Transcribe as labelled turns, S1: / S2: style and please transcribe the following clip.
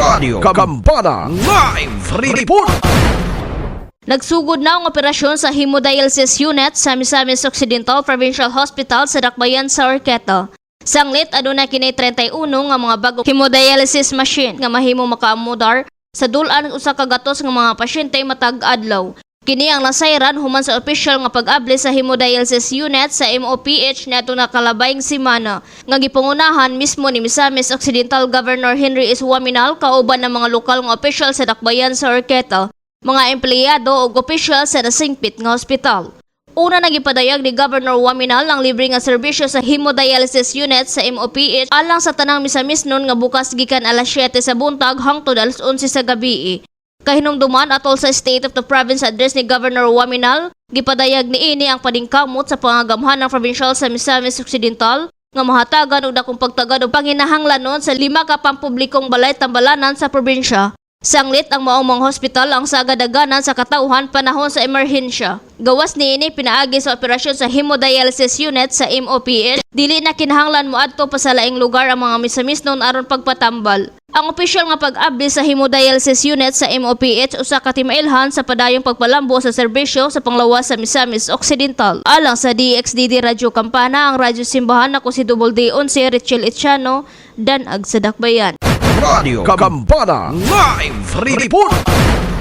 S1: Radio Kambana Live Report.
S2: Nagsugod na ang operasyon sa hemodialysis unit sa Misamis Occidental Provincial Hospital sa Dakbayan sa Orqueta. Sanglit aduna kini 31 nga mga bagong hemodialysis machine nga mahimo makaamudar sa dulan usa ka gatos nga mga pasyente matag adlaw. Kini ang nasayran human sa opisyal nga pag-abli sa hemodialysis unit sa MOPH niadtong nakalabayng semana nga gipangunahan mismo ni Misamis Occidental Governor Henry S. Waminal kauban ng mga lokal nga opisyal sa Dakbayan sa Orqueta, mga empleyado o opisyal sa nasingpit nga ospital. Una nagipadayag ni Governor Waminal ang libre nga serbisyo sa hemodialysis unit sa MOPH alang sa tanang Misamis nun nga bukas gikan alas 7 sa buntag hangtod alas 11 sa gabi. Kahinumduman atol sa State of the Province address ni Governor Waminal, gipadayag ni ini ang padingkamot sa pangagamhan ng provincial sa Misamis Occidental nga mahatagan og dakong pagtagad og panginahanglanon sa 5 ka pampublikong balay tambalanan sa probinsya. Sanglit ang maumang hospital ang sagadaganan sa katauhan panahon sa emerhensya. Gawas niini pinaagi sa operasyon sa hemodialysis unit sa MOPH, dili na kinahanglan moadto pa sa laing lugar ang mga Misamis noon aron pagpatambal. Ang opisyal nga pag-abli sa hemodialysis unit sa MOPH usa ka timailhan sa padayong pagpalambo sa serbisyo sa panglawas sa Misamis Occidental. Alang sa DXDD Radio Kampana, ang radyo simbahan ako si Double D11 Richel Etiano, Danag sa Dakbayan.
S1: Radio Kambana Live Report.